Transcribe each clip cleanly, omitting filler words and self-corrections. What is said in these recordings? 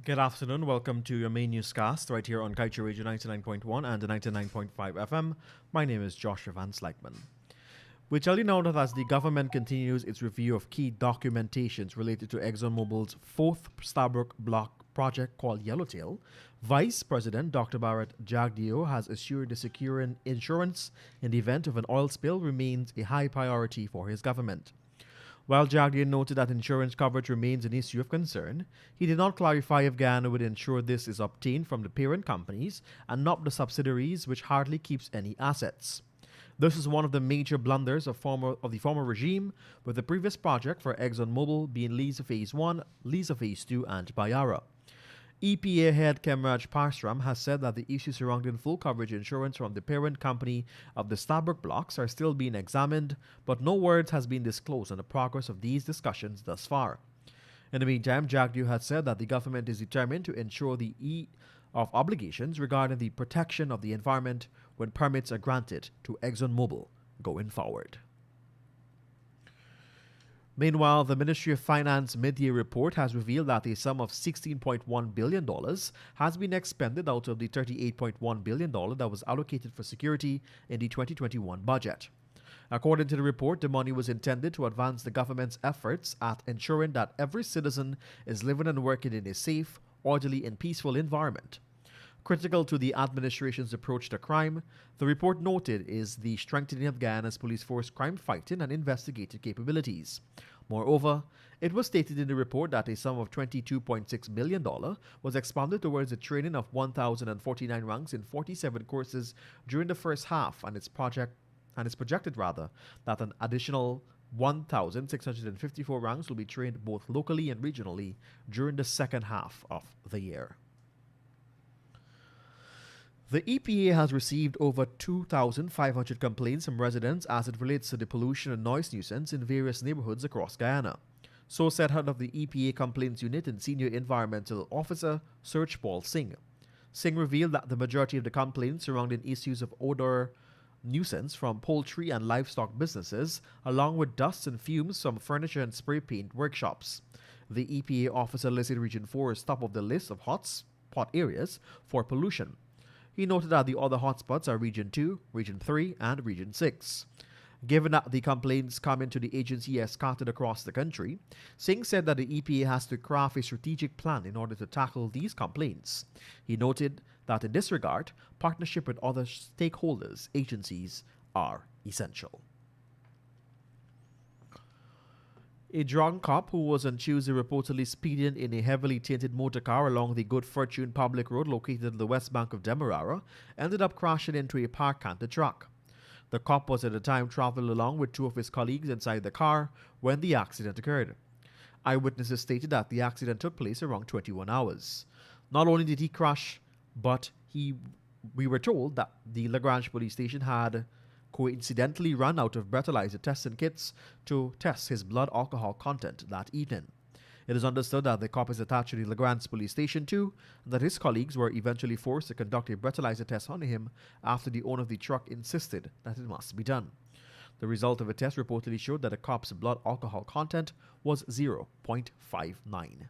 Good afternoon. Welcome to your main newscast right here on Kaieteur Radio 99.1 and 99.5 FM. My name is Joshua Van Slykeman. We tell you now that as the government continues its review of key documentations related to ExxonMobil's fourth Stabroek Block project called Yellowtail, Vice President Dr. Bharat Jagdeo has assured the securing insurance in the event of an oil spill remains a high priority for his government. While Jagdeo noted that insurance coverage remains an issue of concern, he did not clarify if Guyana would ensure this is obtained from the parent companies and not the subsidiaries, which hardly keeps any assets. This is one of the major blunders of the former regime, with the previous project for ExxonMobil being Liza Phase 1, Liza Phase 2, and Payara. EPA head Kemraj Parsram has said that the issues surrounding full coverage insurance from the parent company of the Stabroek blocks are still being examined, but no words has been disclosed on the progress of these discussions thus far. In the meantime, Jagdeo had said that the government is determined to ensure the of obligations regarding the protection of the environment when permits are granted to ExxonMobil going forward. Meanwhile, the Ministry of Finance mid-year report has revealed that a sum of $16.1 billion has been expended out of the $38.1 billion that was allocated for security in the 2021 budget. According to the report, the money was intended to advance the government's efforts at ensuring that every citizen is living and working in a safe, orderly, and peaceful environment. Critical to the administration's approach to crime, the report noted is the strengthening of Guyana's police force crime fighting and investigative capabilities. Moreover, it was stated in the report that a sum of $22.6 million was expended towards the training of 1,049 ranks in 47 courses during the first half, and it's projected that an additional 1,654 ranks will be trained both locally and regionally during the second half of the year. The EPA has received over 2,500 complaints from residents as it relates to the pollution and noise nuisance in various neighborhoods across Guyana. So said head of the EPA Complaints Unit and Senior Environmental Officer, Serge Paul Singh. Singh revealed that the majority of the complaints surrounding issues of odor nuisance from poultry and livestock businesses, along with dust and fumes from furniture and spray paint workshops. The EPA officer listed Region 4 as top of the list of hotspot areas for pollution. He noted that the other hotspots are Region 2, Region 3, and Region 6. Given that the complaints coming to the agency are scattered across the country, Singh said that the EPA has to craft a strategic plan in order to tackle these complaints. He noted that in this regard, partnership with other stakeholders, agencies, are essential. A drunk cop who was on Tuesday reportedly speeding in a heavily tainted motor car along the Good Fortune public road located in the west bank of Demerara ended up crashing into a parked canter truck. The cop was at the time traveling along with two of his colleagues inside the car when the accident occurred. Eyewitnesses stated that the accident took place around 21 hours. Not only did he crash, but we were told that the Lagrange police station had coincidentally run out of breathalyzer testing kits to test his blood alcohol content that evening. It is understood that the cop is attached to the Lagrange police station too, and that his colleagues were eventually forced to conduct a breathalyzer test on him after the owner of the truck insisted that it must be done. The result of a test reportedly showed that the cop's blood alcohol content was 0.59.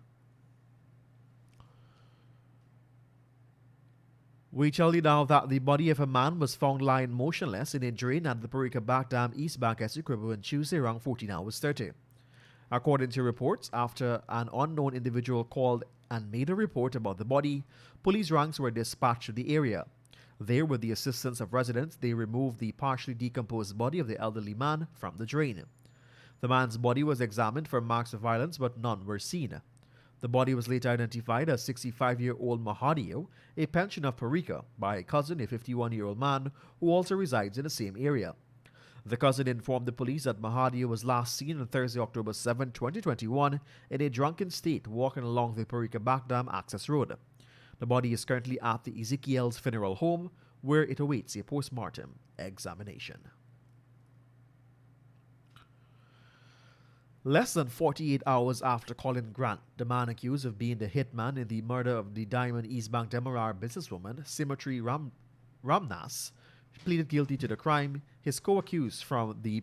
We tell you now that the body of a man was found lying motionless in a drain at the Parika Back Dam East Bank Essequibo on Tuesday around 14 hours 30. According to reports, after an unknown individual called and made a report about the body, police ranks were dispatched to the area. There, with the assistance of residents, they removed the partially decomposed body of the elderly man from the drain. The man's body was examined for marks of violence, but none were seen. The body was later identified as 65-year-old Mahadio, a pensioner of Parika, by a cousin, a 51-year-old man who also resides in the same area. The cousin informed the police that Mahadio was last seen on Thursday, October 7, 2021, in a drunken state walking along the Parika Back Dam access road. The body is currently at the Ezekiel's funeral home, where it awaits a post-mortem examination. Less than 48 hours after Colin Grant, the man accused of being the hitman in the murder of the Diamond East Bank Demerara businesswoman, Symmetry Ramnas, pleaded guilty to the crime, his co-accused from the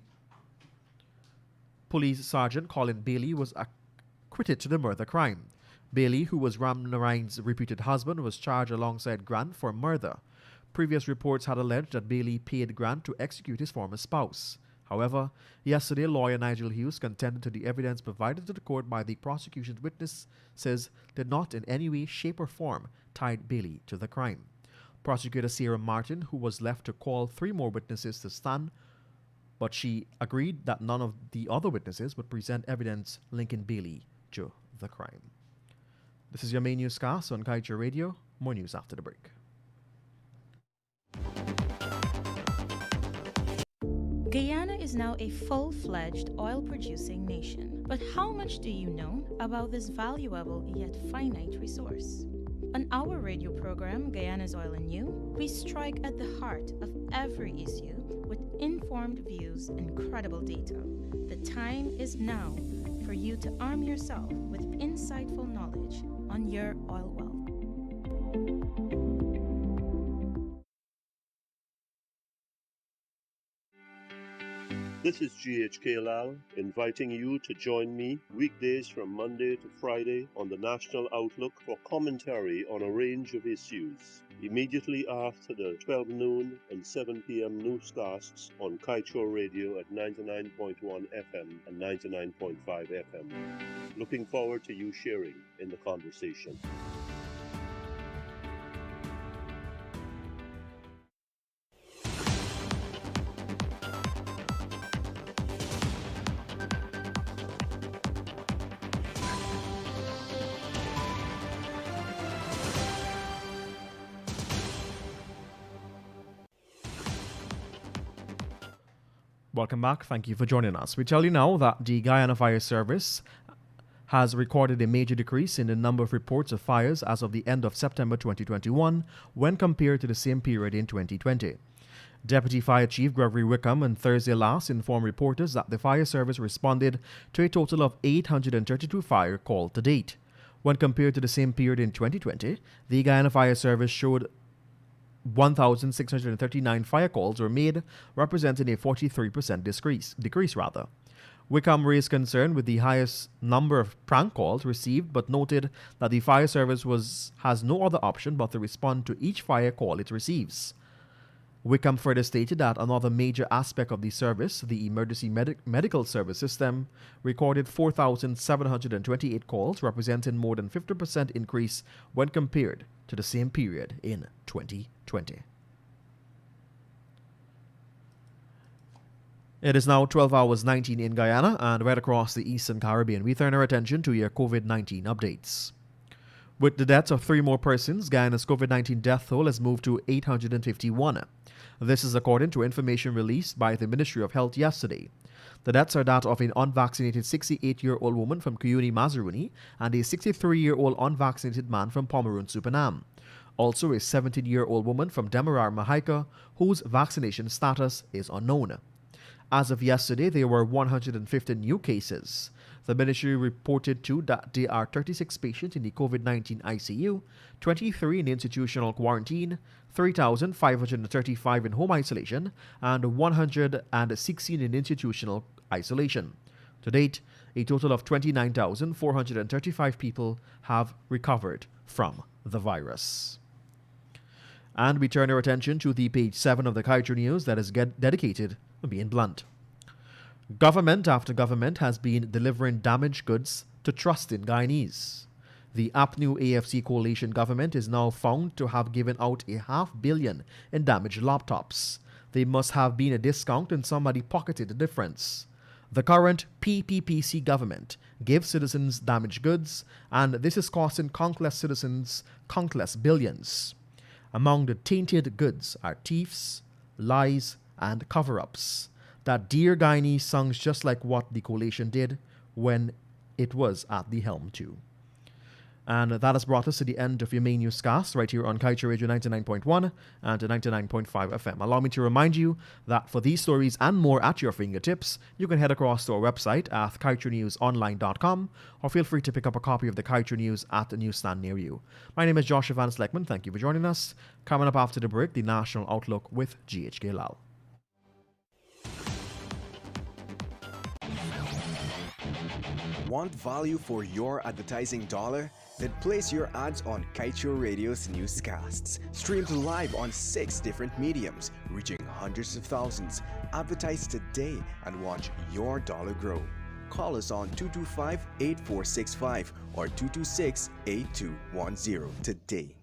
police sergeant Colin Bailey was acquitted to the murder crime. Bailey, who was Ram Narayan's reputed husband, was charged alongside Grant for murder. Previous reports had alleged that Bailey paid Grant to execute his former spouse. However, yesterday, lawyer Nigel Hughes contended to the evidence provided to the court by the prosecution's witnesses did not in any way, shape, or form tie Bailey to the crime. Prosecutor Sarah Martin, who was left to call 3 more witnesses to stand, but she agreed that none of the other witnesses would present evidence linking Bailey to the crime. This is your main newscast on Kaieteur Radio. More news after the break. Guyana is now a full-fledged oil-producing nation. But how much do you know about this valuable yet finite resource? On our radio program, Guyana's Oil and You, we strike at the heart of every issue with informed views and credible data. The time is now for you to arm yourself with insightful knowledge on your oil wealth. This is GHK Lal inviting you to join me weekdays from Monday to Friday on the National Outlook for commentary on a range of issues. Immediately after the 12 noon and 7 p.m. newscasts on Kaieteur Radio at 99.1 FM and 99.5 FM. Looking forward to you sharing in the conversation. Welcome back. Thank you for joining us. We tell you now that the Guyana Fire Service has recorded a major decrease in the number of reports of fires as of the end of September 2021 when compared to the same period in 2020. Deputy Fire Chief Gregory Wickham on Thursday last informed reporters that the fire service responded to a total of 832 fire calls to date. When compared to the same period in 2020, the Guyana Fire Service showed 1,639 fire calls were made, representing a 43% decrease. Wickham raised concern with the highest number of prank calls received, but noted that the fire service has no other option but to respond to each fire call it receives. Wickham further stated that another major aspect of the service, the emergency medical service system, recorded 4,728 calls, representing more than 50% increase when compared to the same period in 2020. It is now 12 hours 19 in Guyana and right across the Eastern Caribbean. We turn our attention to your COVID-19 updates. With the deaths of 3 more persons, Guyana's COVID-19 death toll has moved to 851. This is according to information released by the Ministry of Health yesterday. The deaths are that of an unvaccinated 68-year-old woman from Kuyuni, Mazaruni, and a 63-year-old unvaccinated man from Pomeroon, Supanam. Also a 17-year-old woman from Demerara, Mahaica, whose vaccination status is unknown. As of yesterday, there were 150 new cases. The ministry reported too that there are 36 patients in the COVID-19 ICU, 23 in institutional quarantine, 3,535 in home isolation, and 116 in institutional isolation. To date, a total of 29,435 people have recovered from the virus. And we turn our attention to the page 7 of the Kaieteur News that is dedicated to being blunt. Government after government has been delivering damaged goods to trusting Guyanese. The APNU AFC coalition government is now found to have given out $500 million in damaged laptops. They must have been a discount and somebody pocketed the difference. The current PPPC government gives citizens damaged goods, and this is costing countless citizens countless billions. Among the tainted goods are thieves, lies, and cover-ups. That dear Guyanese sounds just like what the coalition did when it was at the helm too. And that has brought us to the end of your main newscast right here on Kaieteur Radio 99.1 and 99.5 FM. Allow me to remind you that for these stories and more at your fingertips, you can head across to our website at kaieteurnewsonline.com or feel free to pick up a copy of the Kaieteur News at a newsstand near you. My name is Joshua Van Sleckman. Thank you for joining us. Coming up after the break, the National Outlook with GHK Lal. Want value for your advertising dollar? Then place your ads on Kaieteur Radio's newscasts. Streamed live on 6 different mediums, reaching hundreds of thousands. Advertise today and watch your dollar grow. Call us on 225-8465 or 226-8210 today.